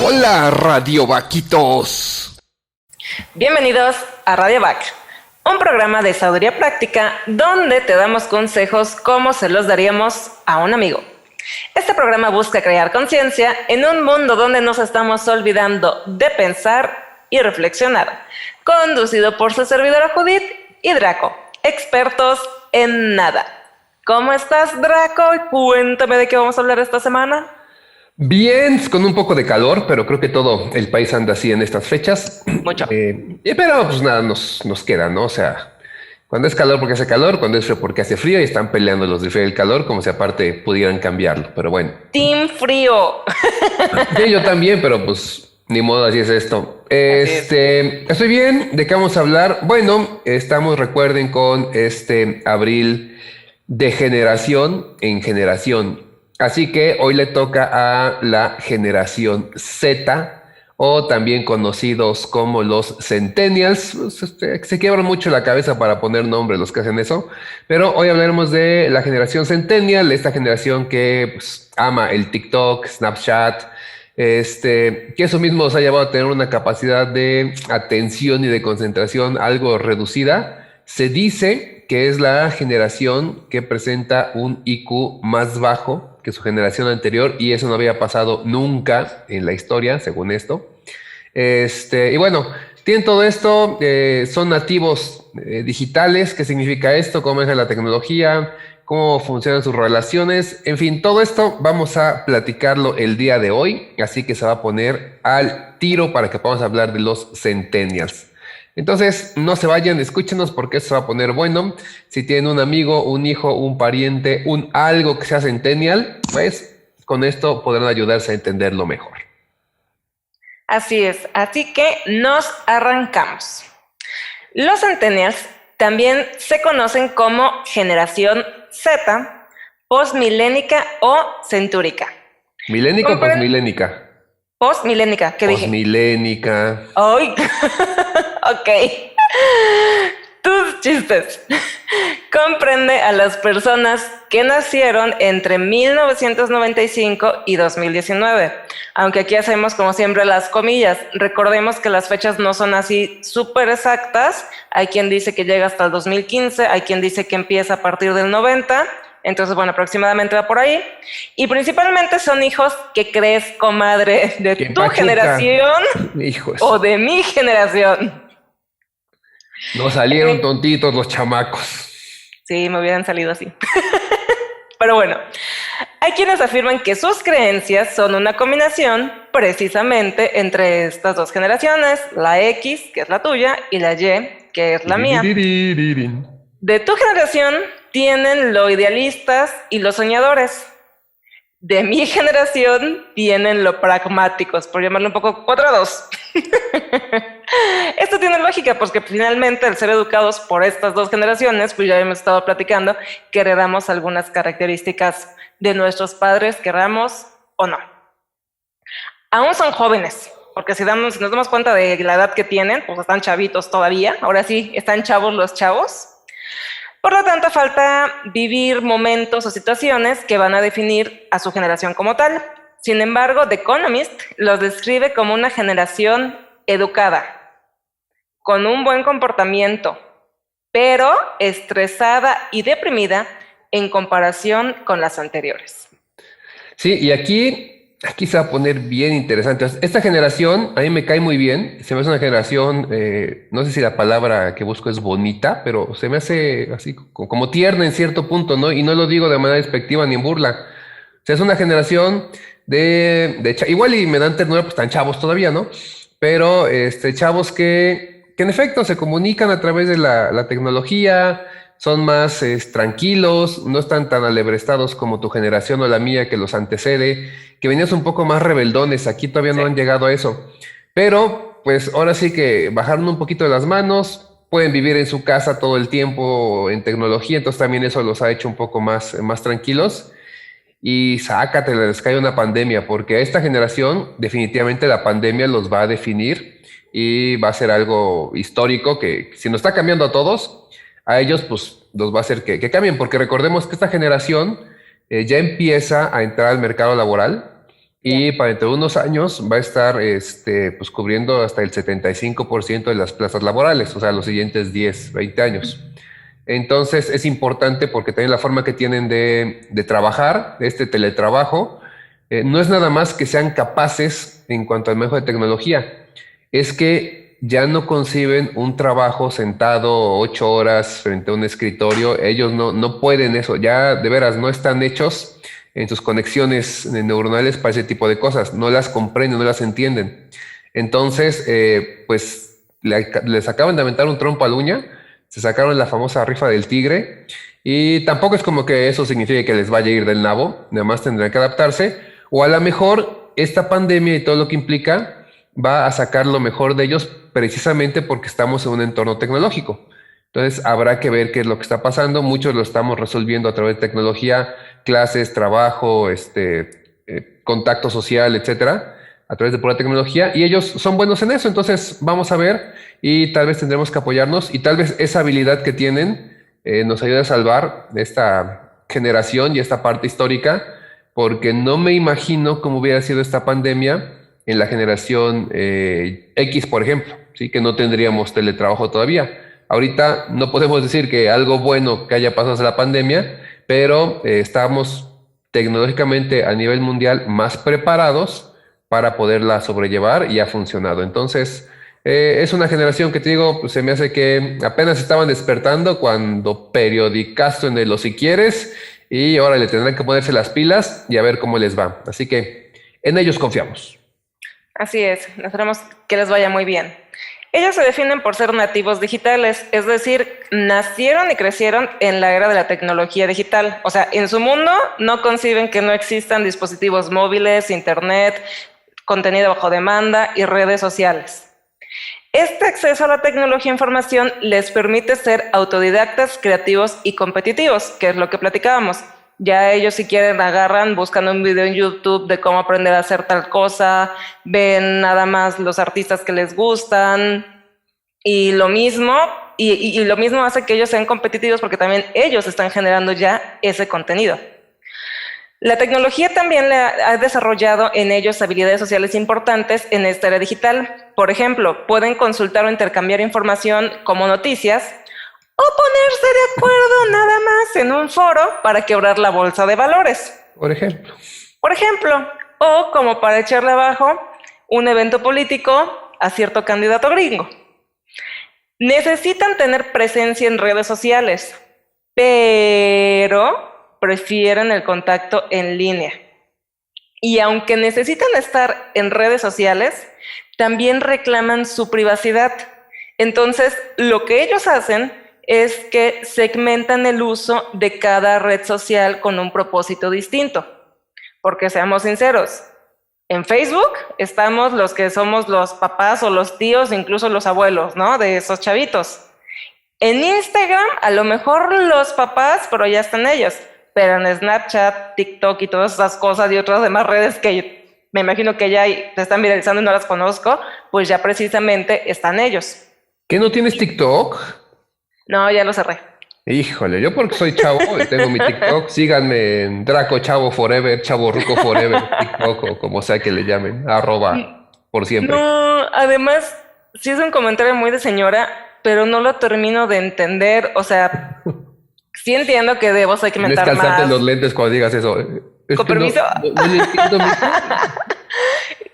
Hola, Radio Vaquitos. Bienvenidos a Radio Vac, un programa de sabiduría práctica donde te damos consejos como se los daríamos a un amigo. Este programa busca crear conciencia en un mundo donde nos estamos olvidando de pensar y reflexionar. Conducido por su servidora Judith y Draco, expertos en nada. ¿Cómo estás, Draco? Cuéntame de qué vamos a hablar esta semana. Bien, con un poco de calor, pero creo que todo el país anda así en estas fechas. Mucho. Pero pues nada, nos queda, ¿no? O sea, cuando es calor porque hace calor, cuando es frío porque hace frío, y están peleando los de frío y el calor como si aparte pudieran cambiarlo, pero bueno. Team Frío. Sí, yo también, pero pues ni modo, así es esto. Estoy bien, ¿de qué vamos a hablar? Bueno, estamos, recuerden, con este abril de generación en generación. Así que hoy le toca a la generación Z, o también conocidos como los Centennials. Se quiebran mucho la cabeza para poner nombre los que hacen eso, pero hoy hablaremos de la generación Centennial, esta generación que pues, ama el TikTok, Snapchat, que eso mismo os ha llevado a tener una capacidad de atención y de concentración algo reducida. Se dice que es la generación que presenta un IQ más bajo que su generación anterior, y eso no había pasado nunca en la historia, según esto. Y bueno, tienen todo esto, son nativos digitales. ¿Qué significa esto? ¿Cómo es la tecnología? ¿Cómo funcionan sus relaciones? En fin, todo esto vamos a platicarlo el día de hoy, así que se va a poner al tiro para que podamos hablar de los Centennials. Entonces, no se vayan, escúchenos porque esto se va a poner bueno. Si tienen un amigo, un hijo, un pariente, un algo que sea Centennial, pues con esto podrán ayudarse a entenderlo mejor. Así es, así que nos arrancamos. Los Centennials también se conocen como generación Z, postmilénica o centúrica. ¿Milénica o postmilénica? Postmilénica, ¿qué dije? Postmilénica. ¡Ay! Ok. Tus chistes. Comprende a las personas que nacieron entre 1995 y 2019. Aunque aquí hacemos como siempre las comillas. Recordemos que las fechas no son así súper exactas. Hay quien dice que llega hasta el 2015, hay quien dice que empieza a partir del 90. Entonces, bueno, aproximadamente va por ahí. Y principalmente son hijos que crees, comadre, de tu generación o de mi generación. No salieron tontitos los chamacos. Sí, me hubieran salido así. Pero bueno, hay quienes afirman que sus creencias son una combinación precisamente entre estas dos generaciones, la X, que es la tuya, y la Y, que es la mía. De tu generación tienen lo idealistas y los soñadores. De mi generación tienen lo pragmáticos, por llamarlo un poco 4-2. Esto tiene lógica, porque finalmente al ser educados por estas dos generaciones, pues ya hemos estado platicando que heredamos algunas características de nuestros padres, queramos o no. Aún son jóvenes, porque si nos damos cuenta de la edad que tienen, pues están chavitos todavía. Ahora sí, están chavos los chavos. Por lo tanto, falta vivir momentos o situaciones que van a definir a su generación como tal. Sin embargo, The Economist los describe como una generación educada, con un buen comportamiento, pero estresada y deprimida en comparación con las anteriores. Sí, y aquí se va a poner bien interesante. Esta generación a mí me cae muy bien. Se me hace una generación, no sé si la palabra que busco es bonita, pero se me hace así como tierna en cierto punto, ¿no? Y no lo digo de manera despectiva ni en burla. O sea, es una generación igual y me dan ternura, pues están chavos todavía, ¿no? Pero chavos que en efecto se comunican a través de la tecnología, son más tranquilos, no están tan alebrestados como tu generación o la mía que los antecede, que venías un poco más rebeldones. Aquí todavía no han llegado a eso. Pero pues ahora sí que bajaron un poquito de las manos, pueden vivir en su casa todo el tiempo en tecnología, entonces también eso los ha hecho un poco más tranquilos. Y sácate, les cae una pandemia, porque a esta generación definitivamente la pandemia los va a definir y va a ser algo histórico que si nos está cambiando a todos, a ellos pues los va a hacer que cambien, porque recordemos que esta generación ya empieza a entrar al mercado laboral y para dentro de unos años va a estar pues cubriendo hasta el 75% de las plazas laborales, o sea, los siguientes 10, 20 años. Entonces es importante porque también la forma que tienen de trabajar, este teletrabajo, no es nada más que sean capaces en cuanto al manejo de tecnología, es que ya no conciben un trabajo sentado 8 horas frente a un escritorio, ellos no pueden eso, ya de veras no están hechos en sus conexiones neuronales para ese tipo de cosas, no las comprenden, no las entienden. Entonces, pues les acaban de aventar un trompo a la uña, se sacaron la famosa rifa del tigre y tampoco es como que eso signifique que les vaya a ir del nabo, nada más tendrán que adaptarse o a lo mejor esta pandemia y todo lo que implica va a sacar lo mejor de ellos precisamente porque estamos en un entorno tecnológico. Entonces habrá que ver qué es lo que está pasando. Muchos lo estamos resolviendo a través de tecnología, clases, trabajo, contacto social, etcétera, a través de pura tecnología, y ellos son buenos en eso. Entonces vamos a ver y tal vez tendremos que apoyarnos y tal vez esa habilidad que tienen nos ayude a salvar esta generación y esta parte histórica, porque no me imagino cómo hubiera sido esta pandemia en la generación X, por ejemplo, ¿sí? Que no tendríamos teletrabajo todavía. Ahorita no podemos decir que algo bueno que haya pasado en la pandemia, pero estamos tecnológicamente a nivel mundial más preparados para poderla sobrellevar y ha funcionado. Entonces, es una generación que te digo, pues, se me hace que apenas estaban despertando cuando periodicazo en el o si quieres y ahora le tendrán que ponerse las pilas y a ver cómo les va. Así que en ellos confiamos. Así es, esperamos que les vaya muy bien. Ellos se definen por ser nativos digitales, es decir, nacieron y crecieron en la era de la tecnología digital. O sea, en su mundo no conciben que no existan dispositivos móviles, internet, contenido bajo demanda y redes sociales. Este acceso a la tecnología e información les permite ser autodidactas, creativos y competitivos, que es lo que platicábamos. Ya ellos si quieren agarran, buscan un video en YouTube de cómo aprender a hacer tal cosa, ven nada más los artistas que les gustan y lo mismo, y lo mismo hace que ellos sean competitivos porque también ellos están generando ya ese contenido. La tecnología también le ha desarrollado en ellos habilidades sociales importantes en esta era digital. Por ejemplo, pueden consultar o intercambiar información como noticias, o ponerse de acuerdo nada más en un foro para quebrar la bolsa de valores. Por ejemplo, O como para echarle abajo un evento político a cierto candidato gringo. Necesitan tener presencia en redes sociales, pero prefieren el contacto en línea. Y aunque necesitan estar en redes sociales, también reclaman su privacidad. Entonces, lo que ellos hacen es que segmentan el uso de cada red social con un propósito distinto. Porque seamos sinceros, en Facebook estamos los que somos los papás o los tíos, incluso los abuelos, ¿no? De esos chavitos. En Instagram, a lo mejor los papás, pero ya están ellos. Pero en Snapchat, TikTok y todas esas cosas y otras demás redes que me imagino que ya se están viralizando y no las conozco, pues ya precisamente están ellos. ¿Qué no tienes TikTok? No, ya lo cerré. Híjole, yo porque soy chavo y tengo mi TikTok, síganme en Draco Chavo Forever, Chavo Ruco Forever, TikTok o como sea que le llamen, @ por siempre. No, además, sí es un comentario muy de señora, pero no lo termino de entender. O sea, sí entiendo que debo segmentar más. Descalzarte los lentes cuando digas eso. ¿Con permiso? No le entiendo.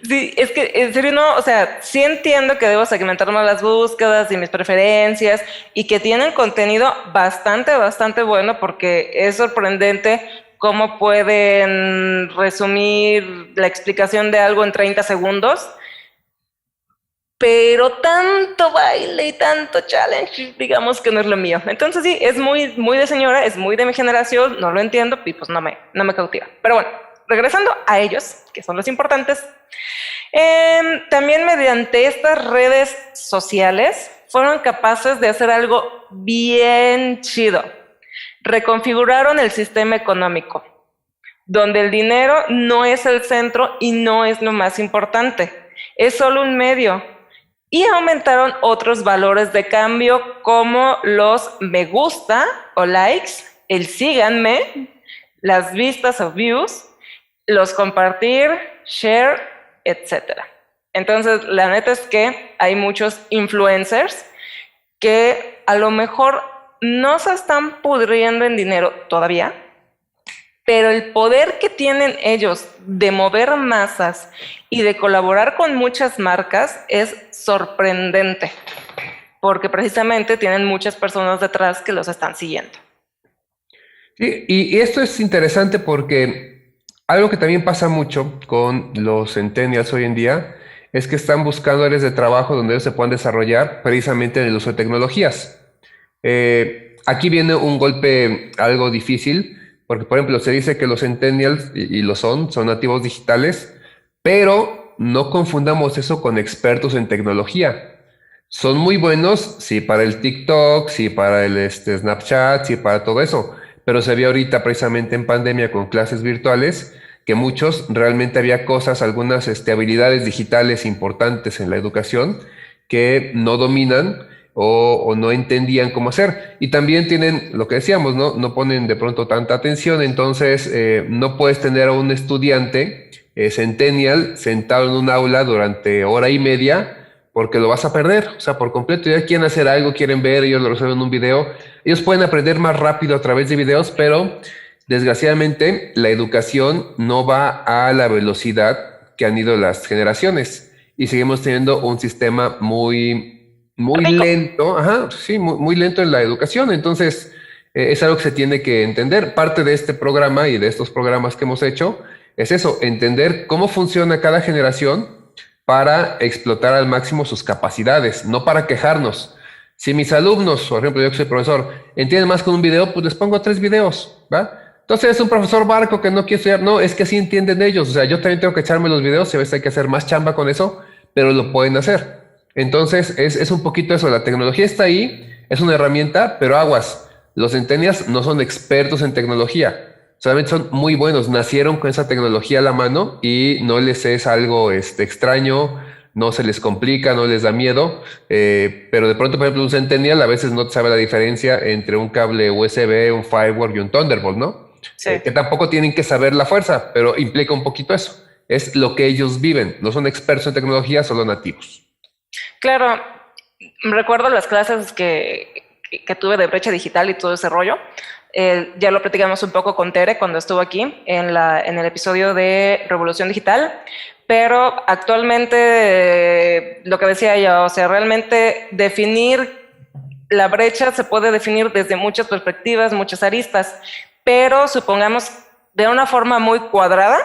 Sí, es que en serio no, o sea, sí entiendo que debo segmentar más las búsquedas y mis preferencias y que tienen contenido bastante bueno porque es sorprendente cómo pueden resumir la explicación de algo en 30 segundos, pero tanto baile y tanto challenge, digamos que no es lo mío. Entonces sí, es muy de señora, es muy de mi generación, no lo entiendo y pues no me cautiva. Pero bueno, regresando a ellos, que son los importantes, también mediante estas redes sociales fueron capaces de hacer algo bien chido. Reconfiguraron el sistema económico, donde el dinero no es el centro y no es lo más importante, es solo un medio. Y aumentaron otros valores de cambio como los me gusta o likes, el síganme, las vistas o views, los compartir, share, etcétera. Entonces, la neta es que hay muchos influencers que a lo mejor no se están pudriendo en dinero todavía, pero el poder que tienen ellos de mover masas y de colaborar con muchas marcas es sorprendente, porque precisamente tienen muchas personas detrás que los están siguiendo. Sí, y esto es interesante porque algo que también pasa mucho con los centennials hoy en día es que están buscando áreas de trabajo donde ellos se puedan desarrollar precisamente en el uso de tecnologías. Aquí viene un golpe algo difícil, porque por ejemplo se dice que los centennials, y lo son nativos digitales, pero no confundamos eso con expertos en tecnología. Son muy buenos, sí, para el TikTok, sí, para el Snapchat, sí, para todo eso, pero se vio ahorita precisamente en pandemia con clases virtuales que muchos realmente había cosas, algunas habilidades digitales importantes en la educación que no dominan o no entendían cómo hacer. Y también tienen lo que decíamos, ¿no? No ponen de pronto tanta atención, entonces no puedes tener a un estudiante centennial sentado en un aula durante hora y media porque lo vas a perder, o sea, por completo. Ya quieren hacer algo, quieren ver, ellos lo resuelven en un video. Ellos pueden aprender más rápido a través de videos, pero desgraciadamente la educación no va a la velocidad que han ido las generaciones y seguimos teniendo un sistema muy lento, ajá, sí, muy lento en la educación. Entonces, es algo que se tiene que entender. Parte de este programa y de estos programas que hemos hecho es eso, entender cómo funciona cada generación para explotar al máximo sus capacidades, no para quejarnos. Si mis alumnos, por ejemplo, yo que soy profesor, entienden más con un video, pues les pongo 3 videos, ¿va? Entonces es un profesor barco que no quiere estudiar. No, es que así entienden ellos. O sea, yo también tengo que echarme los videos y a veces hay que hacer más chamba con eso, pero lo pueden hacer. Entonces es un poquito eso. La tecnología está ahí, es una herramienta, pero aguas. Los centennials no son expertos en tecnología. Solamente son muy buenos, nacieron con esa tecnología a la mano y no les es algo extraño, no se les complica, no les da miedo, pero de pronto, por ejemplo, un centennial a veces no sabe la diferencia entre un cable USB, un Firewall y un Thunderbolt, ¿no? Sí. Que tampoco tienen que saber la fuerza, pero implica un poquito eso. Es lo que ellos viven, no son expertos en tecnología, solo nativos. Claro, recuerdo las clases que tuve de brecha digital y todo ese rollo. Ya lo platicamos un poco con Tere cuando estuvo aquí en el episodio de Revolución Digital, pero actualmente lo que decía ella, o sea, realmente definir la brecha se puede definir desde muchas perspectivas, muchas aristas, pero supongamos de una forma muy cuadrada.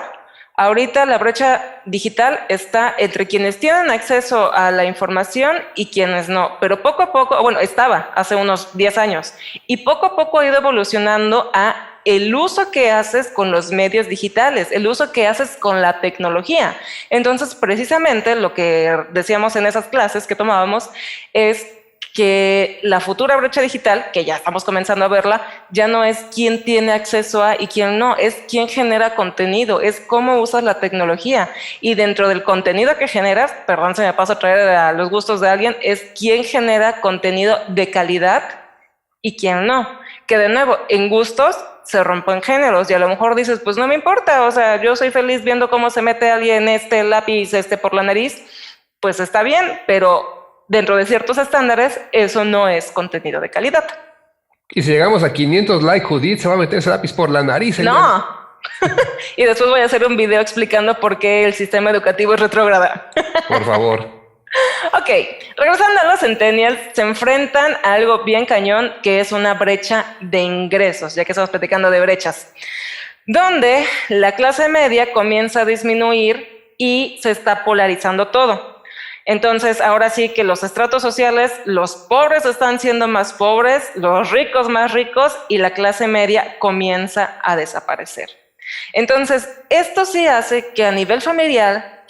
Ahorita la brecha digital está entre quienes tienen acceso a la información y quienes no, pero poco a poco, bueno, estaba hace unos 10 años y poco a poco ha ido evolucionando a el uso que haces con los medios digitales, el uso que haces con la tecnología. Entonces, precisamente lo que decíamos en esas clases que tomábamos es que la futura brecha digital, que ya estamos comenzando a verla, ya no es quién tiene acceso a y quién no, es quién genera contenido, es cómo usas la tecnología. Y dentro del contenido que generas, perdón, se me pasa a traer a los gustos de alguien, es quién genera contenido de calidad y quién no. Que de nuevo, en gustos se rompen géneros y a lo mejor dices, pues no me importa, o sea, yo soy feliz viendo cómo se mete alguien lápiz por la nariz, pues está bien, pero dentro de ciertos estándares, eso no es contenido de calidad. Y si llegamos a 500 likes, Judith se va a meter ese lápiz por la nariz. No. Y después voy a hacer un video explicando por qué el sistema educativo es retrógrada. Por favor. Ok, regresando a los centennials, se enfrentan a algo bien cañón, que es una brecha de ingresos, ya que estamos platicando de brechas, donde la clase media comienza a disminuir y se está polarizando todo. Entonces, ahora sí que los estratos sociales, los pobres están siendo más pobres, los ricos más ricos y la clase media comienza a desaparecer. Entonces, esto sí hace que a nivel familiar,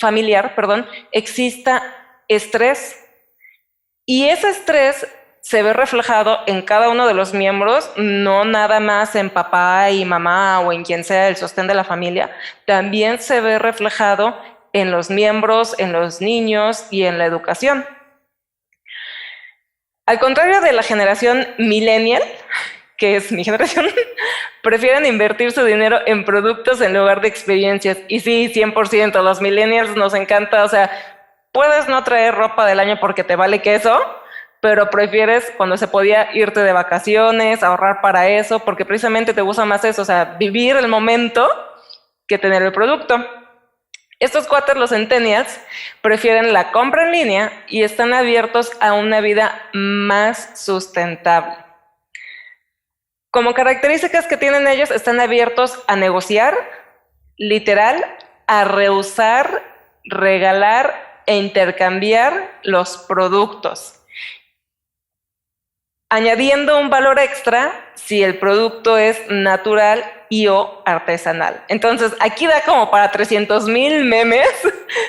exista estrés y ese estrés se ve reflejado en cada uno de los miembros, no nada más en papá y mamá o en quien sea el sostén de la familia, también se ve reflejado en los miembros, en los niños y en la educación. Al contrario de la generación millennial, que es mi generación, prefieren invertir su dinero en productos en lugar de experiencias. Y sí, 100%, los millennials nos encanta, o sea, puedes no traer ropa del año porque te vale queso, pero prefieres cuando se podía irte de vacaciones, ahorrar para eso, porque precisamente te gusta más eso, o sea, vivir el momento que tener el producto. Estos cuates, los centennials, prefieren la compra en línea y están abiertos a una vida más sustentable. Como características que tienen ellos, están abiertos a negociar, literal, a rehusar, regalar e intercambiar los productos, añadiendo un valor extra si el producto es natural y o artesanal. Entonces, aquí da como para 300,000 memes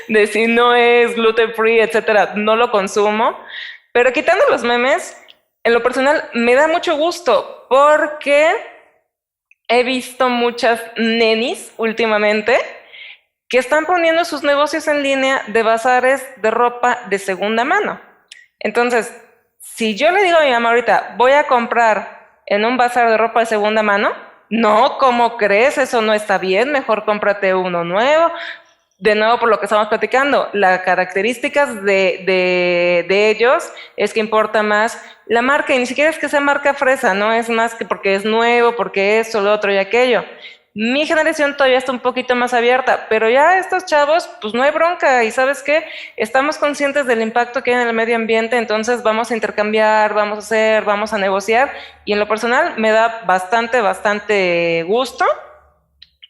de si no es gluten free, etcétera, no lo consumo. Pero quitando los memes, en lo personal me da mucho gusto porque he visto muchas nenis últimamente que están poniendo sus negocios en línea de bazares de ropa de segunda mano. Entonces, si yo le digo a mi mamá ahorita, voy a comprar en un bazar de ropa de segunda mano, no, ¿cómo crees? Eso no está bien, mejor cómprate uno nuevo. De nuevo, por lo que estamos platicando, las características de ellos es que importa más la marca, y ni siquiera es que sea marca fresa, no es más que porque es nuevo, porque esto, lo otro y aquello. Mi generación todavía está un poquito más abierta, pero ya estos chavos, pues no hay bronca, y ¿sabes qué? Estamos conscientes del impacto que hay en el medio ambiente, entonces vamos a intercambiar, vamos a hacer, vamos a negociar, y en lo personal me da bastante gusto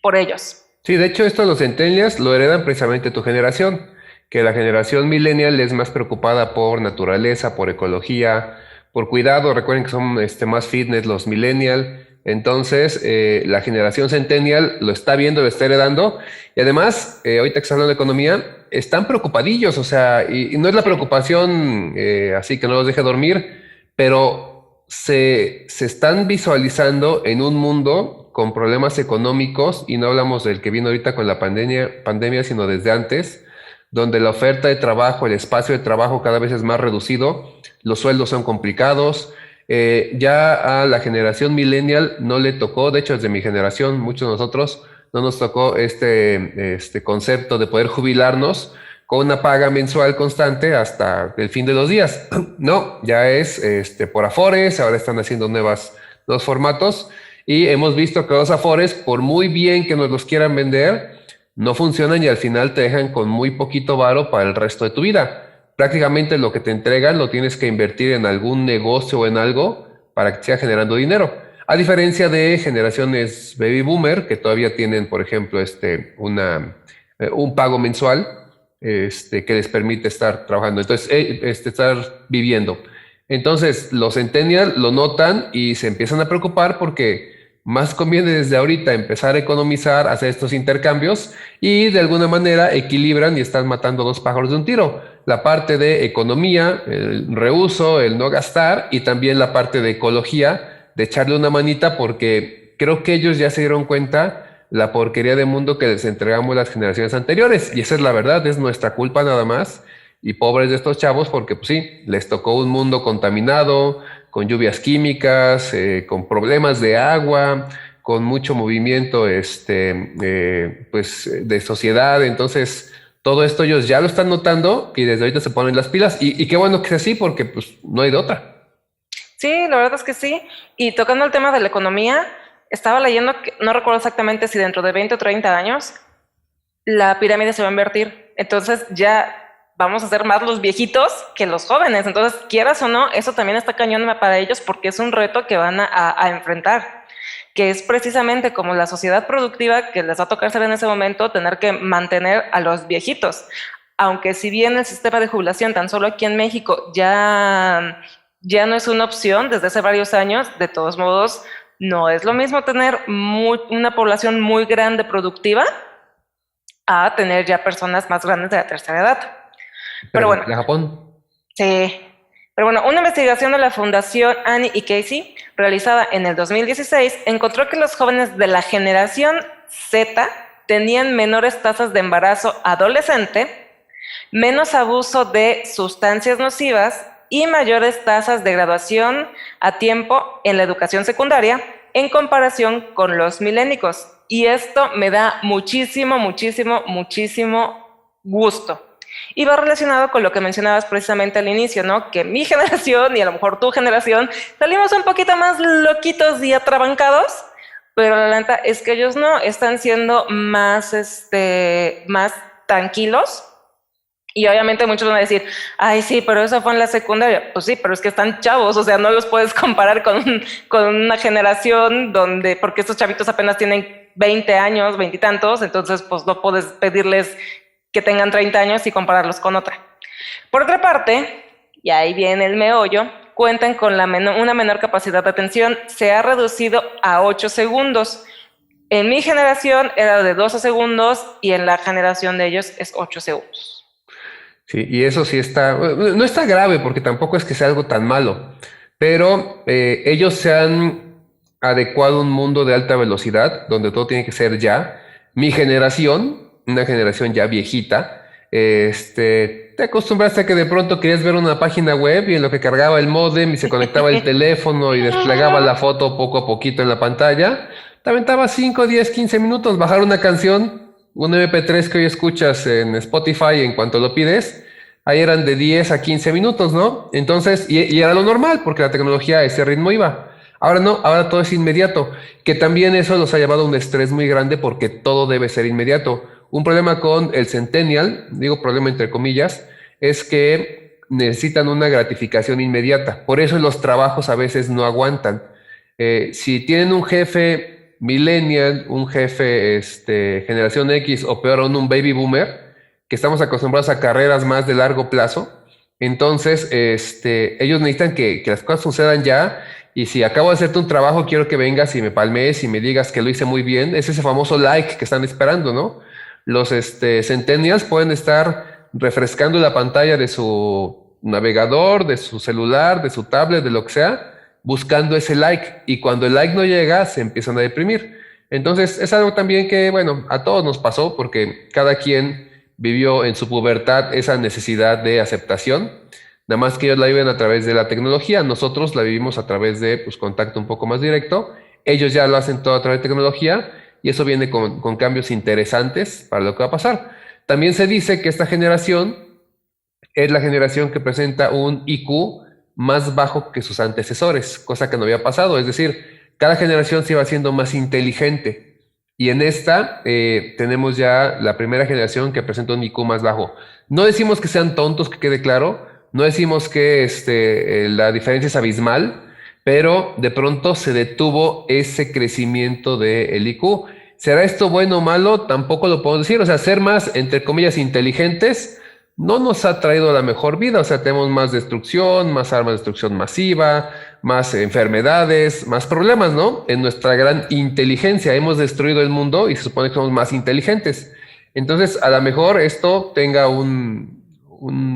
por ellos. Sí, de hecho, esto los centennials lo heredan precisamente tu generación, que la generación millennial es más preocupada por naturaleza, por ecología, por cuidado. Recuerden que son más fitness los millennial. Entonces, la generación centennial lo está viendo, lo está heredando. Y además, ahorita que está hablando de economía, están preocupadillos, o sea, y no es la preocupación así que no los deje dormir, pero se están visualizando en un mundo con problemas económicos, y no hablamos del que vino ahorita con la pandemia, sino desde antes, donde la oferta de trabajo, el espacio de trabajo cada vez es más reducido, los sueldos son complicados. Ya a la generación millennial no le tocó, de hecho desde mi generación, muchos de nosotros, no nos tocó este concepto de poder jubilarnos con una paga mensual constante hasta el fin de los días. No, ya es por afores, ahora están haciendo nuevos formatos, y hemos visto que los afores, por muy bien que nos los quieran vender, no funcionan y al final te dejan con muy poquito varo para el resto de tu vida. Prácticamente lo que te entregan lo tienes que invertir en algún negocio o en algo para que siga generando dinero. A diferencia de generaciones baby boomer que todavía tienen, por ejemplo, un pago mensual que les permite estar trabajando, entonces estar viviendo. Entonces los centennials lo notan y se empiezan a preocupar porque más conviene desde ahorita empezar a economizar, hacer estos intercambios, y de alguna manera equilibran y están matando dos pájaros de un tiro. La parte de economía, el reuso, el no gastar, y también la parte de ecología, de echarle una manita, porque creo que ellos ya se dieron cuenta la porquería de mundo que les entregamos las generaciones anteriores, y esa es la verdad, es nuestra culpa nada más, y pobres de estos chavos porque pues sí, les tocó un mundo contaminado, con lluvias químicas, con problemas de agua, con mucho movimiento pues de sociedad. Entonces todo esto ellos ya lo están notando y desde ahorita se ponen las pilas, y qué bueno que sea así porque pues no hay de otra. Sí, la verdad es que sí. Y tocando el tema de la economía, estaba leyendo que no recuerdo exactamente si dentro de 20 o 30 años la pirámide se va a invertir. Entonces ya vamos a ser más los viejitos que los jóvenes. Entonces, quieras o no, eso también está cañón para ellos porque es un reto que van a enfrentar, que es precisamente como la sociedad productiva que les va a tocar ser en ese momento, tener que mantener a los viejitos. Aunque si bien el sistema de jubilación tan solo aquí en México ya no es una opción desde hace varios años, de todos modos, no es lo mismo tener una población muy grande productiva a tener ya personas más grandes de la tercera edad. Pero bueno, ¿de Japón? Sí. Pero bueno, una investigación de la Fundación Annie y Casey, realizada en el 2016, encontró que los jóvenes de la generación Z tenían menores tasas de embarazo adolescente, menos abuso de sustancias nocivas y mayores tasas de graduación a tiempo en la educación secundaria en comparación con los milénicos. Y esto me da muchísimo gusto. Y va relacionado con lo que mencionabas precisamente al inicio, ¿no? Que mi generación y a lo mejor tu generación salimos un poquito más loquitos y atrabancados, pero la neta es que ellos no, están siendo más tranquilos. Y obviamente muchos van a decir, ay, sí, pero eso fue en la secundaria. Pues sí, pero es que están chavos, o sea, no los puedes comparar con una generación donde, porque estos chavitos apenas tienen 20 años, 20 y tantos, entonces pues no puedes pedirles que tengan 30 años y compararlos con otra. Por otra parte, y ahí viene el meollo, cuentan con una menor capacidad de atención, se ha reducido a 8 segundos. En mi generación era de 12 segundos y en la generación de ellos es 8 segundos. Sí, y eso sí no está grave porque tampoco es que sea algo tan malo, pero ellos se han adecuado a un mundo de alta velocidad donde todo tiene que ser ya. Mi generación, una generación ya viejita, te acostumbraste a que de pronto querías ver una página web y en lo que cargaba el módem y se conectaba el teléfono y desplegaba la foto poco a poquito en la pantalla, te aventaba 5, 10, 15 minutos bajar una canción. Un MP3 que hoy escuchas en Spotify en cuanto lo pides, ahí eran de 10 a 15 minutos, ¿no? Entonces, y era lo normal, porque la tecnología a ese ritmo iba. Ahora no, ahora todo es inmediato, que también eso los ha llevado a un estrés muy grande porque todo debe ser inmediato. Un problema con el Centennial, digo problema entre comillas, es que necesitan una gratificación inmediata. Por eso los trabajos a veces no aguantan. Si tienen un jefe millennial, un jefe generación X o peor aún un baby boomer, que estamos acostumbrados a carreras más de largo plazo, entonces ellos necesitan que las cosas sucedan ya, y si acabo de hacerte un trabajo quiero que vengas y me palmees y me digas que lo hice muy bien. Es ese famoso like que están esperando, ¿no? Los centennials pueden estar refrescando la pantalla de su navegador, de su celular, de su tablet, de lo que sea, buscando ese like, y cuando el like no llega se empiezan a deprimir. Entonces es algo también que, bueno, a todos nos pasó porque cada quien vivió en su pubertad esa necesidad de aceptación, nada más que ellos la viven a través de la tecnología, nosotros la vivimos a través de contacto un poco más directo, ellos ya lo hacen todo a través de tecnología y eso viene con cambios interesantes para lo que va a pasar. También se dice que esta generación es la generación que presenta un IQ más bajo que sus antecesores, cosa que no había pasado. Es decir, cada generación se iba haciendo más inteligente. Y en esta tenemos ya la primera generación que presenta un IQ más bajo. No decimos que sean tontos, que quede claro. No decimos que la diferencia es abismal, pero de pronto se detuvo ese crecimiento del IQ. ¿Será esto bueno o malo? Tampoco lo podemos decir. O sea, ser más, entre comillas, inteligentes no nos ha traído la mejor vida. O sea, tenemos más destrucción, más armas de destrucción masiva, más enfermedades, más problemas, ¿no? En nuestra gran inteligencia hemos destruido el mundo y se supone que somos más inteligentes. Entonces, a lo mejor esto tenga un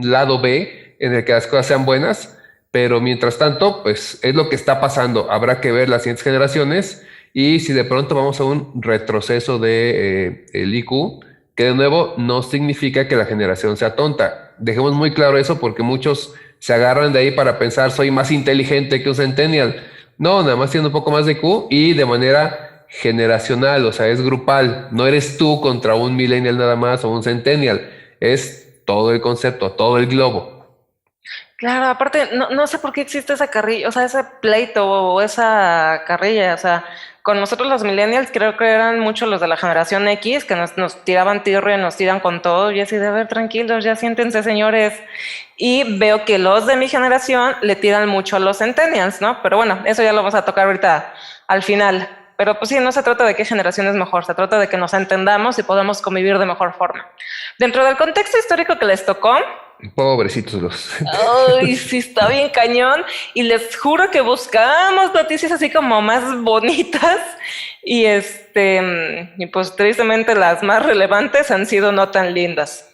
lado B en el que las cosas sean buenas, pero mientras tanto, pues es lo que está pasando. Habrá que ver las siguientes generaciones y si de pronto vamos a un retroceso de el IQ, que de nuevo no significa que la generación sea tonta. Dejemos muy claro eso porque muchos se agarran de ahí para pensar soy más inteligente que un centennial. No, nada más tiene un poco más de IQ y de manera generacional, o sea, es grupal. No eres tú contra un millennial nada más o un centennial. Es todo el concepto, todo el globo. Claro, aparte, no sé por qué existe esa carrilla, o sea, ese pleito o esa carrilla, o sea, con nosotros los millennials creo que eran muchos los de la generación X que nos tiraban tirria, nos tiran con todo y así de ver, tranquilos, ya siéntense señores. Y veo que los de mi generación le tiran mucho a los centennials, ¿no? Pero bueno, eso ya lo vamos a tocar ahorita al final. Pero pues sí, no se trata de qué generación es mejor, se trata de que nos entendamos y podamos convivir de mejor forma. Dentro del contexto histórico que les tocó, pobrecitos los. ay, sí, está bien cañón. Y les juro que buscamos noticias así como más bonitas. Y y pues tristemente las más relevantes han sido no tan lindas.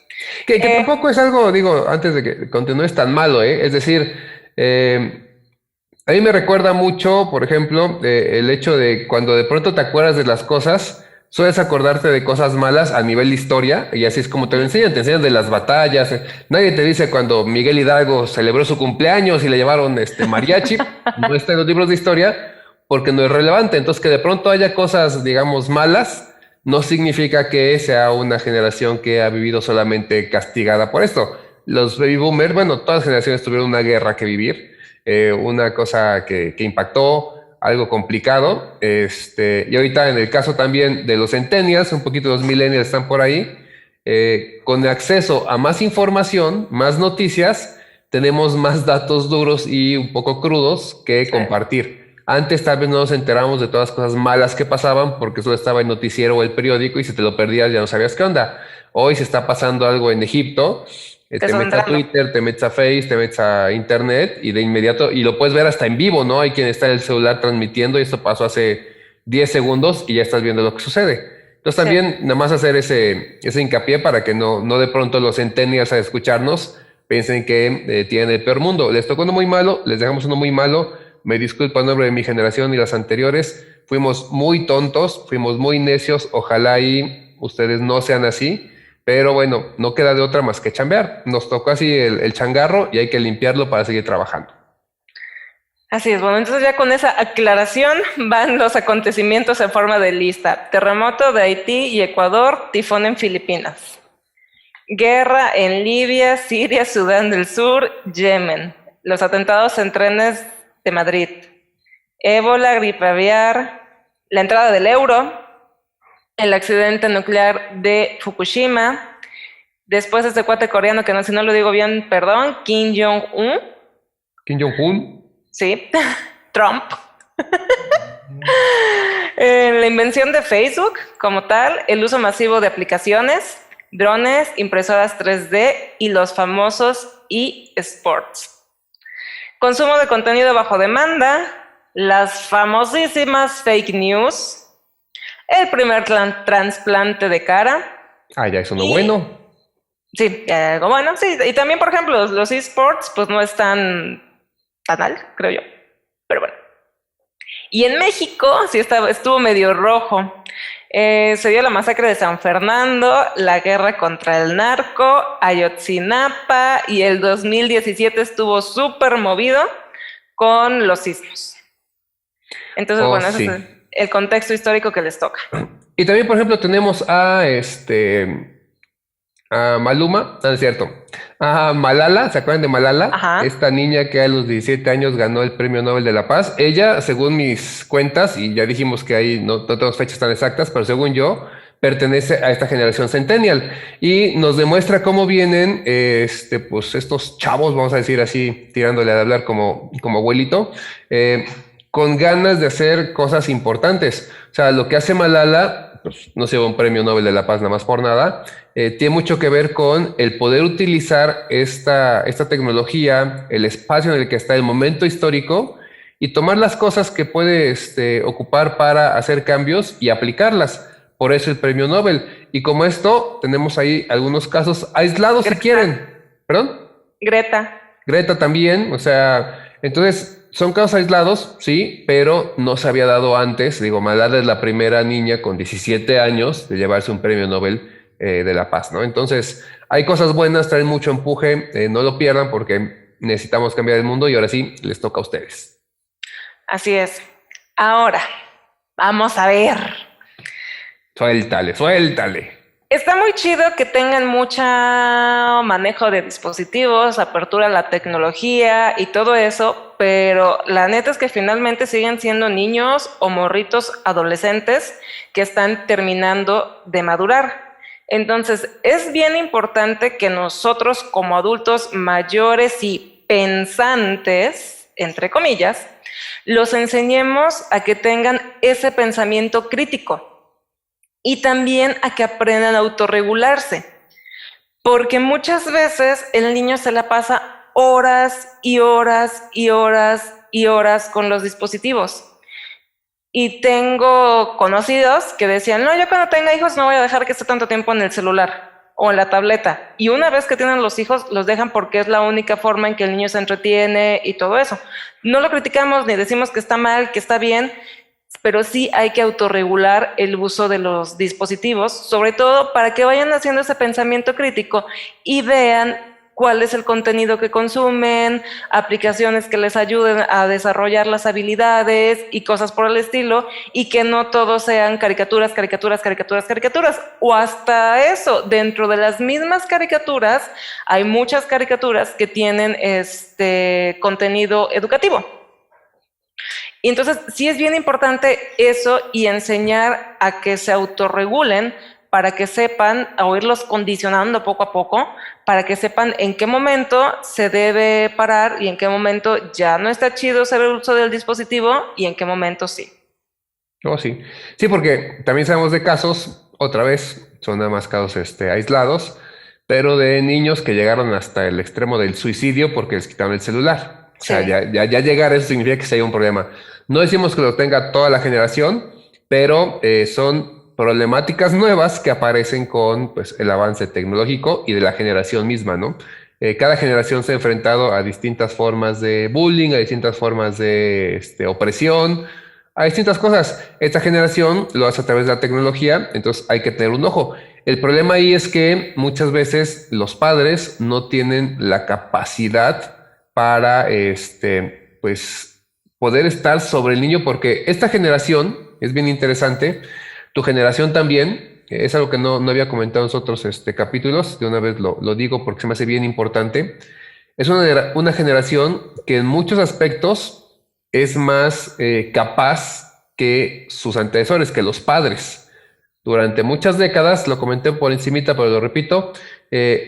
Que tampoco es algo, digo, antes de que continúes tan malo, ¿eh? Es decir, a mí me recuerda mucho, por ejemplo, el hecho de cuando de pronto te acuerdas de las cosas, sueles acordarte de cosas malas a nivel de historia, y así es como te enseñan de las batallas. Nadie te dice cuando Miguel Hidalgo celebró su cumpleaños y le llevaron mariachi, no está en los libros de historia, porque no es relevante. Entonces, que de pronto haya cosas, digamos, malas, no significa que sea una generación que ha vivido solamente castigada por esto. Los baby boomers, bueno, todas las generaciones tuvieron una guerra que vivir, una cosa que impactó, algo complicado. Y ahorita en el caso también de los centennials, un poquito los millennials están por ahí, con acceso a más información, más noticias, tenemos más datos duros y un poco crudos que compartir. Antes tal vez no nos enteramos de todas las cosas malas que pasaban porque solo estaba el noticiero o el periódico y si te lo perdías ya no sabías qué onda. Hoy se está pasando algo en Egipto, te metes a Twitter, te metes a Face, te metes a Internet y de inmediato, y lo puedes ver hasta en vivo, ¿no? Hay quien está en el celular transmitiendo y esto pasó hace 10 segundos y ya estás viendo lo que sucede. Entonces también nada más hacer ese hincapié para que no de pronto los centennials a escucharnos piensen que tienen el peor mundo. Les tocó uno muy malo, les dejamos uno muy malo. Me disculpo en nombre de mi generación y las anteriores. Fuimos muy tontos, fuimos muy necios. Ojalá y ustedes no sean así. Pero bueno, no queda de otra más que chambear. Nos tocó así el changarro y hay que limpiarlo para seguir trabajando. Así es, bueno, entonces ya con esa aclaración van los acontecimientos en forma de lista. Terremoto de Haití y Ecuador, tifón en Filipinas. Guerra en Libia, Siria, Sudán del Sur, Yemen. Los atentados en trenes de Madrid. Ébola, gripe aviar, la entrada del euro, el accidente nuclear de Fukushima, después este cuate coreano que no, si no lo digo bien, perdón, Kim Jong-un. Kim Jong-un. Sí, Trump. La invención de Facebook como tal, el uso masivo de aplicaciones, drones, impresoras 3D y los famosos eSports. Consumo de contenido bajo demanda, las famosísimas fake news, el primer trasplante de cara. Ah, ya es uno bueno. Sí, algo bueno, sí. Y también, por ejemplo, los eSports, pues no están tan mal, creo yo. Pero bueno. Y en México, sí estuvo medio rojo. Se dio la masacre de San Fernando, la guerra contra el narco, Ayotzinapa, y el 2017 estuvo súper movido con los sismos. Entonces, bueno, ese es el contexto histórico que les toca. Y también, por ejemplo, tenemos a Maluma, no es cierto, a Malala, ¿se acuerdan de Malala? Ajá. Esta niña que a los 17 años ganó el Premio Nobel de la Paz. Ella, según mis cuentas, y ya dijimos que ahí no tenemos fechas tan exactas, pero según yo, pertenece a esta generación centennial y nos demuestra cómo vienen pues estos chavos, vamos a decir así, tirándole a hablar como abuelito, con ganas de hacer cosas importantes. O sea, lo que hace Malala, pues, no se lleva un Premio Nobel de la Paz nada más por nada, tiene mucho que ver con el poder utilizar esta tecnología, el espacio en el que está el momento histórico y tomar las cosas que puede ocupar para hacer cambios y aplicarlas. Por eso el Premio Nobel. Y como esto, tenemos ahí algunos casos aislados si quieren. ¿Perdón? Greta también, o sea, entonces son casos aislados, sí, pero no se había dado antes. Digo, Malala es la primera niña con 17 años de llevarse un Premio Nobel de la Paz, ¿no? Entonces, hay cosas buenas, traen mucho empuje, no lo pierdan porque necesitamos cambiar el mundo y ahora sí, les toca a ustedes. Así es. Ahora, vamos a ver. Suéltale. Está muy chido que tengan mucho manejo de dispositivos, apertura a la tecnología y todo eso, pero la neta es que finalmente siguen siendo niños o morritos adolescentes que están terminando de madurar. Entonces, es bien importante que nosotros como adultos mayores y pensantes, entre comillas, los enseñemos a que tengan ese pensamiento crítico. Y también a que aprendan a autorregularse, porque muchas veces el niño se la pasa horas y horas y horas y horas con los dispositivos. Y tengo conocidos que decían, no, yo cuando tenga hijos no voy a dejar que esté tanto tiempo en el celular o en la tableta. Y una vez que tienen los hijos, los dejan porque es la única forma en que el niño se entretiene y todo eso. No lo criticamos ni decimos que está mal, que está bien. pero sí hay que autorregular el uso de los dispositivos, sobre todo para que vayan haciendo ese pensamiento crítico y vean cuál es el contenido que consumen, aplicaciones que les ayuden a desarrollar las habilidades y cosas por el estilo, y que no todos sean caricaturas, o hasta eso, dentro de las mismas caricaturas hay muchas caricaturas que tienen contenido educativo. Y entonces sí es bien importante eso y enseñar a que se autorregulen para que sepan, o irlos condicionando poco a poco, para que sepan en qué momento se debe parar y en qué momento ya no está chido hacer el uso del dispositivo y en qué momento sí. Oh, sí. Sí, porque también sabemos de casos, otra vez, son nada más casos aislados, pero de niños que llegaron hasta el extremo del suicidio porque les quitaron el celular. O sea, Sí. ya llegar a eso significa que sí hay un problema. No decimos que lo tenga toda la generación, pero son problemáticas nuevas que aparecen con pues, el avance tecnológico y de la generación misma, ¿no? Cada generación se ha enfrentado a distintas formas de bullying, a distintas formas de opresión, a distintas cosas. Esta generación lo hace a través de la tecnología, entonces hay que tener un ojo. El problema ahí es que muchas veces los padres no tienen la capacidad para pues poder estar sobre el niño, porque esta generación es bien interesante. Tu generación también, es algo que no había comentado en los otros capítulos, de una vez lo digo porque se me hace bien importante. Es una generación que en muchos aspectos es más capaz que sus antecesores, que los padres. Durante muchas décadas, lo comenté por encimita, pero lo repito,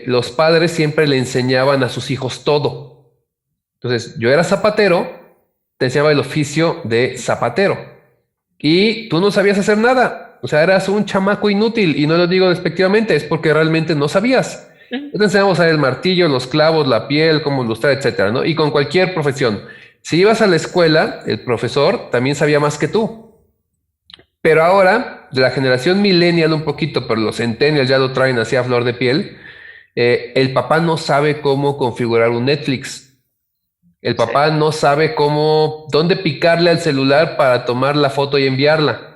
los padres siempre le enseñaban a sus hijos todo. Entonces, yo era zapatero, te enseñaba el oficio de zapatero y tú no sabías hacer nada. O sea, eras un chamaco inútil, y no lo digo despectivamente, es porque realmente no sabías. Yo te enseñaba a usar el martillo, los clavos, la piel, cómo ilustrar, etcétera, ¿no? Y con cualquier profesión. Si ibas a la escuela, el profesor también sabía más que tú. Pero ahora, de la generación millennial un poquito, pero los centennials ya lo traen así a flor de piel, el papá no sabe cómo configurar un Netflix. El papá no sabe dónde picarle al celular para tomar la foto y enviarla.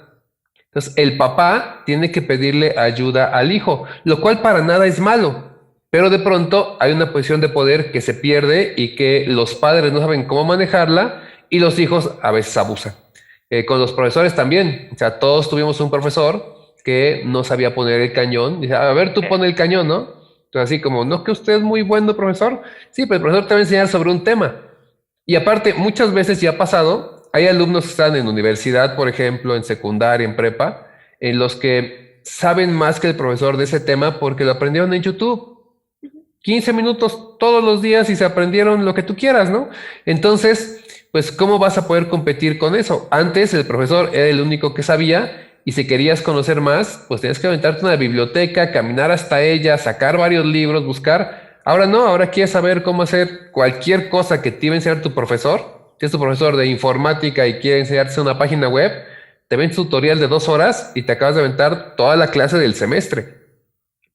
Entonces, el papá tiene que pedirle ayuda al hijo, lo cual para nada es malo. Pero de pronto hay una posición de poder que se pierde y que los padres no saben cómo manejarla y los hijos a veces abusan. Con los profesores también. O sea, todos tuvimos un profesor que no sabía poner el cañón. Dice, a ver, tú pon el cañón, ¿no? Entonces, así como, ¿no que usted es muy bueno, profesor? Sí, pero el profesor te va a enseñar sobre un tema. Y aparte, muchas veces ya ha pasado, hay alumnos que están en universidad, por ejemplo, en secundaria, en prepa, en los que saben más que el profesor de ese tema porque lo aprendieron en YouTube. 15 minutos todos los días y se aprendieron lo que tú quieras, ¿no? Entonces, pues, ¿cómo vas a poder competir con eso? Antes el profesor era el único que sabía, y si querías conocer más, pues tenías que aventarte a una biblioteca, caminar hasta ella, sacar varios libros, buscar. Ahora no, ahora quieres saber cómo hacer cualquier cosa que te iba a enseñar tu profesor. Si es tu profesor de informática y quiere enseñarte una página web, te ven tutorial de 2 horas y te acabas de aventar toda la clase del semestre.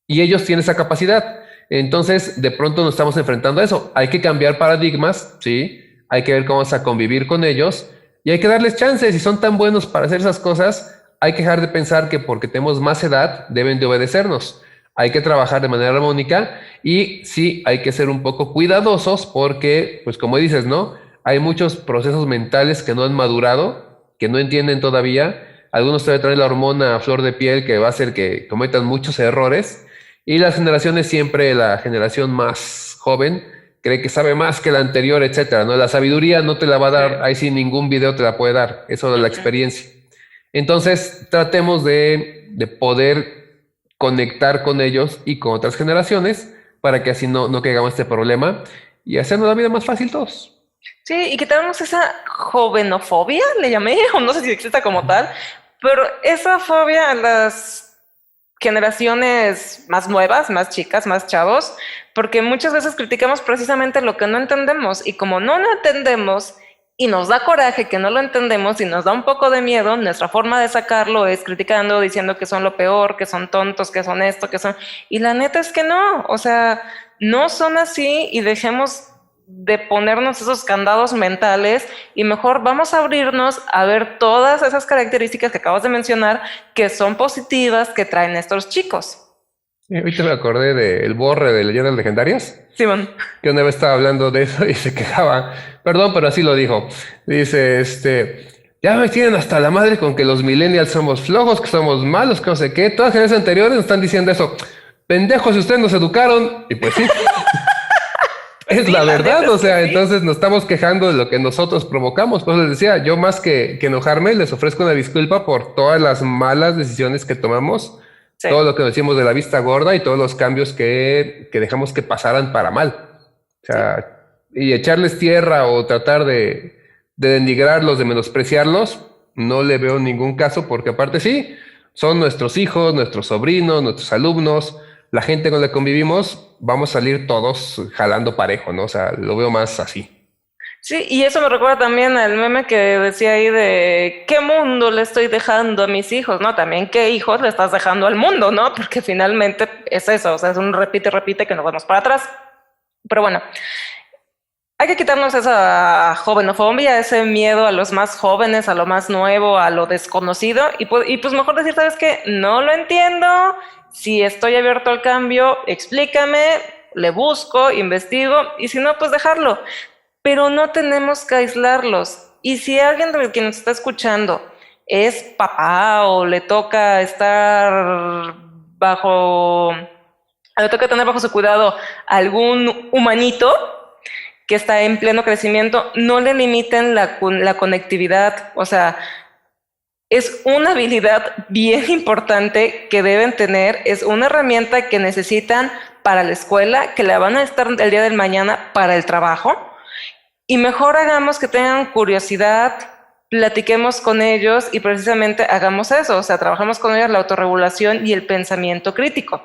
Y ellos tienen esa capacidad. Entonces, de pronto nos estamos enfrentando a eso. Hay que cambiar paradigmas, ¿sí? Hay que ver cómo vamos a convivir con ellos y hay que darles chances. Si son tan buenos para hacer esas cosas, hay que dejar de pensar que porque tenemos más edad deben de obedecernos. Hay que trabajar de manera armónica y sí, hay que ser un poco cuidadosos porque, pues como dices, ¿no? Hay muchos procesos mentales que no han madurado, que no entienden todavía. Algunos todavía traen la hormona a flor de piel que va a hacer que cometan muchos errores. Y las generaciones siempre, la generación más joven, cree que sabe más que la anterior, etcétera, ¿no? La sabiduría no te la va a dar, ahí sí ningún video te la puede dar, es solo la experiencia. Entonces, tratemos de poder conectar con ellos y con otras generaciones para que así no caigamos este problema y hacernos la vida más fácil todos. Sí, y quitamos esa jovenofobia, le llamé, o no sé si existe como tal, pero esa fobia a las generaciones más nuevas, más chicas, más chavos, porque muchas veces criticamos precisamente lo que no entendemos, y como no lo entendemos y nos da coraje que no lo entendemos y nos da un poco de miedo, nuestra forma de sacarlo es criticando, diciendo que son lo peor, que son tontos, que son esto, que son... Y la neta es que no, o sea, no son así, y dejemos de ponernos esos candados mentales y mejor vamos a abrirnos a ver todas esas características que acabas de mencionar que son positivas que traen estos chicos. Ahorita me acordé del Borre de Leyendas Legendarias, Simón. que una vez estaba hablando de eso y se quejaba. Perdón, pero así lo dijo. Dice, ya me tienen hasta la madre con que los millennials somos flojos, que somos malos, que no sé qué. Todas las generaciones anteriores nos están diciendo eso. Pendejos, si ustedes nos educaron. Y pues sí. Es Sí, la la verdad, neta o es que sea, sí. entonces nos estamos quejando de lo que nosotros provocamos. Pues les decía, yo más que enojarme, les ofrezco una disculpa por todas las malas decisiones que tomamos, Sí. todo lo que nos hicimos de la vista gorda y todos los cambios que dejamos que pasaran para mal. O sea, y echarles tierra o tratar de denigrarlos, de menospreciarlos, no le veo ningún caso, porque aparte sí, son nuestros hijos, nuestros sobrinos, nuestros alumnos, la gente con la que convivimos, vamos a salir todos jalando parejo, ¿no? O sea, lo veo más así. Sí, y eso me recuerda también al meme que decía ahí de qué mundo le estoy dejando a mis hijos, ¿no? También qué hijos le estás dejando al mundo, ¿no? Porque finalmente es eso, o sea, es un repite que nos vamos para atrás. Pero bueno, hay que quitarnos esa jovenofobia, ese miedo a los más jóvenes, a lo más nuevo, a lo desconocido, y pues mejor decir, ¿sabes qué? No lo entiendo, si estoy abierto al cambio, explícame, le busco, investigo, y si no, pues dejarlo. Pero no tenemos que aislarlos. Y si alguien de quien nos está escuchando es papá o le toca le toca tener bajo su cuidado algún humanito que está en pleno crecimiento, no le limiten la conectividad. O sea, es una habilidad bien importante que deben tener, es una herramienta que necesitan para la escuela, que la van a estar el día del mañana para el trabajo. Y mejor hagamos que tengan curiosidad, platiquemos con ellos y precisamente hagamos eso, o sea, trabajamos con ellos la autorregulación y el pensamiento crítico.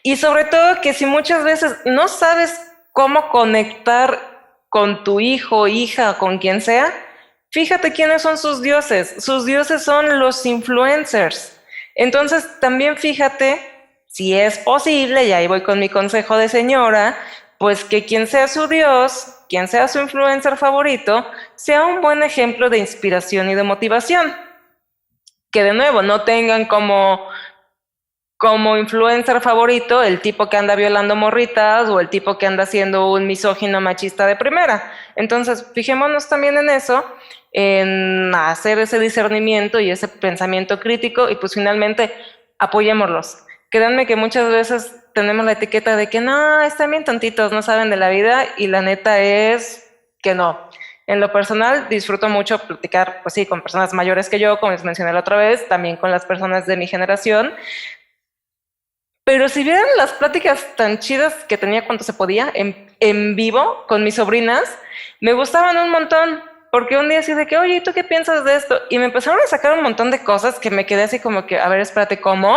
Y sobre todo que si muchas veces no sabes cómo conectar con tu hijo, hija, con quien sea, fíjate quiénes son sus dioses. Sus dioses son los influencers. Entonces también fíjate, si es posible, y ahí voy con mi consejo de señora, pues que quien sea su dios, quien sea su influencer favorito, sea un buen ejemplo de inspiración y de motivación. Que de nuevo, no tengan como influencer favorito el tipo que anda violando morritas o el tipo que anda siendo un misógino machista de primera. Entonces, fijémonos también en eso, en hacer ese discernimiento y ese pensamiento crítico y pues finalmente apoyémoslos. Créanme que muchas veces tenemos la etiqueta de que no, están bien tontitos, no saben de la vida y la neta es que no. En lo personal disfruto mucho platicar, pues sí, con personas mayores que yo, como les mencioné la otra vez, también con las personas de mi generación. Pero si vieran las pláticas tan chidas que tenía cuando se podía en vivo con mis sobrinas, me gustaban un montón, porque un día así de que, oye, ¿y tú qué piensas de esto? Y me empezaron a sacar un montón de cosas que me quedé así como que, a ver, espérate, ¿cómo?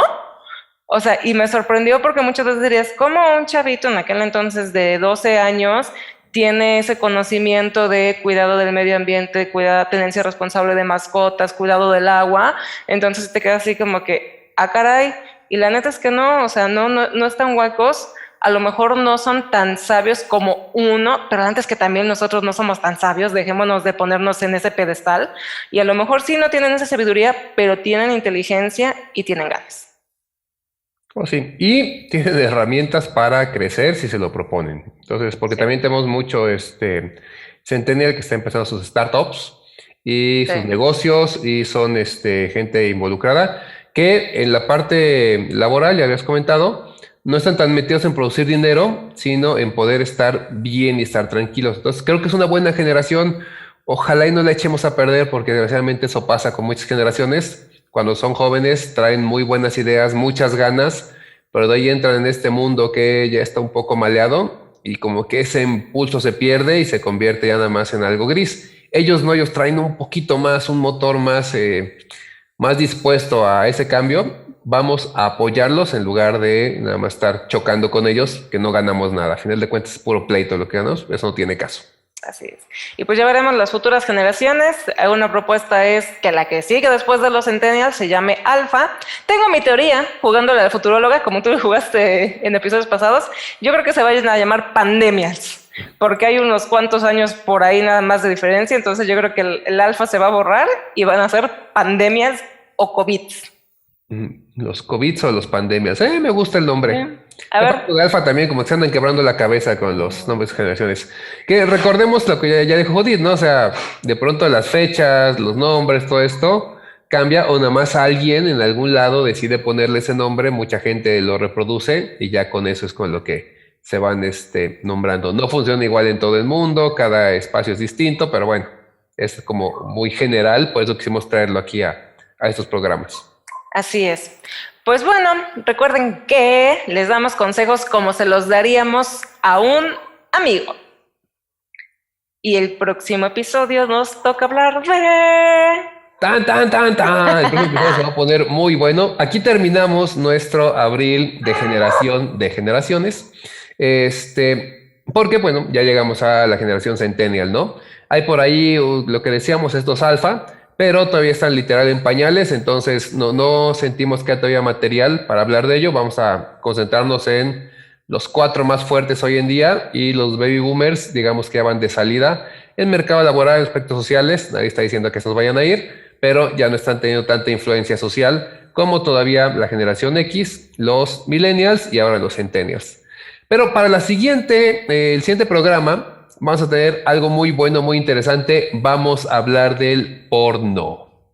O sea, y me sorprendió porque muchas veces dirías, ¿cómo un chavito en aquel entonces de 12 años tiene ese conocimiento de cuidado del medio ambiente, tenencia responsable de mascotas, cuidado del agua? Entonces te quedas así como que, ah, caray. Y la neta es que no, o sea, no están huecos, a lo mejor no son tan sabios como uno, pero antes que también nosotros no somos tan sabios, dejémonos de ponernos en ese pedestal, y a lo mejor sí no tienen esa sabiduría, pero tienen inteligencia y tienen ganas. Oh, sí, y tienen herramientas para crecer si se lo proponen. Entonces, porque también tenemos mucho Centennial que está empezando sus startups y sus negocios y son gente involucrada que en la parte laboral, ya habías comentado, no están tan metidos en producir dinero, sino en poder estar bien y estar tranquilos. Entonces, creo que es una buena generación. Ojalá y no la echemos a perder porque desgraciadamente eso pasa con muchas generaciones. Cuando son jóvenes traen muy buenas ideas, muchas ganas, pero de ahí entran en este mundo que ya está un poco maleado y como que ese impulso se pierde y se convierte ya nada más en algo gris. Ellos no, ellos traen un poquito más, un motor más dispuesto a ese cambio. Vamos a apoyarlos en lugar de nada más estar chocando con ellos, que no ganamos nada. A final de cuentas es puro pleito lo que ganamos, eso no tiene caso. Así es. Y pues ya veremos las futuras generaciones. Una propuesta es que la que sigue después de los Centennials se llame Alpha. Tengo mi teoría, jugándole a la futuróloga, como tú jugaste en episodios pasados. Yo creo que se vayan a llamar Pandemials. porque hay unos cuantos años por ahí nada más de diferencia, entonces yo creo que el alfa se va a borrar y van a ser pandemias o COVID. Los COVID o los pandemias. Me gusta el nombre. A ver. De alfa también, como que se andan quebrando la cabeza con los nombres de generaciones. Que recordemos lo que ya dijo Judith, ¿no? O sea, de pronto las fechas, los nombres, todo esto cambia, o nada más alguien en algún lado decide ponerle ese nombre, mucha gente lo reproduce y ya con eso es con lo que se van nombrando. No funciona igual en todo el mundo, cada espacio es distinto, pero bueno, es como muy general, por eso quisimos traerlo aquí a estos programas. Así es. Pues bueno, recuerden que les damos consejos como se los daríamos a un amigo. Y el próximo episodio nos toca hablar de... ¡Tan, tan, tan, tan! El próximo episodio se va a poner muy bueno. Aquí terminamos nuestro abril de generación de generaciones. Porque, bueno, ya llegamos a la generación Centennial, ¿no? Hay por ahí lo que decíamos, estos alfa, pero todavía están literal en pañales, entonces no sentimos que hay todavía material para hablar de ello. Vamos a concentrarnos en los 4 más fuertes hoy en día y los baby boomers, digamos que ya van de salida en mercado laboral, en aspectos sociales. Nadie está diciendo que estos vayan a ir, pero ya no están teniendo tanta influencia social como todavía la generación X, los millennials y ahora los centennials. Pero para el siguiente programa, vamos a tener algo muy bueno, muy interesante. Vamos a hablar del porno.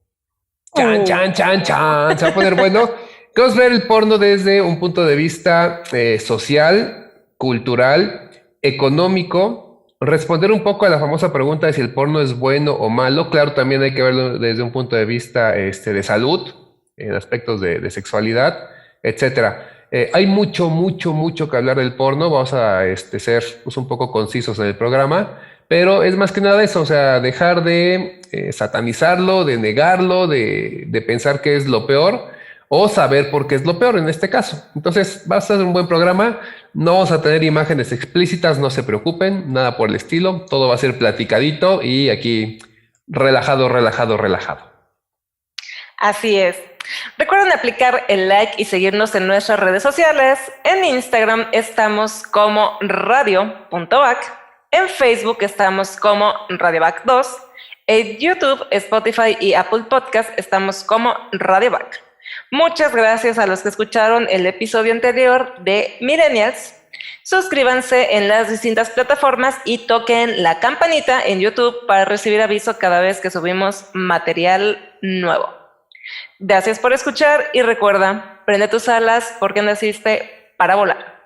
¡Chan, chan, chan, chan! Se va a poner bueno. Vamos a ver el porno desde un punto de vista social, cultural, económico. Responder un poco a la famosa pregunta de si el porno es bueno o malo. Claro, también hay que verlo desde un punto de vista de salud, en aspectos de sexualidad, etcétera. Hay mucho que hablar del porno. Vamos a ser un poco concisos en el programa, pero es más que nada eso, o sea, dejar de satanizarlo, de negarlo, de pensar que es lo peor o saber por qué es lo peor en este caso. Entonces va a ser un buen programa. No vamos a tener imágenes explícitas, no se preocupen, nada por el estilo. Todo va a ser platicadito y aquí relajado. Así es. Recuerden aplicar el like y seguirnos en nuestras redes sociales. En Instagram estamos como radio.back. En Facebook estamos como radioback2. En YouTube, Spotify y Apple Podcast estamos como radioback. Muchas gracias a los que escucharon el episodio anterior de Millennials. Suscríbanse en las distintas plataformas y toquen la campanita en YouTube para recibir aviso cada vez que subimos material nuevo. Gracias por escuchar y recuerda, prende tus alas porque naciste para volar.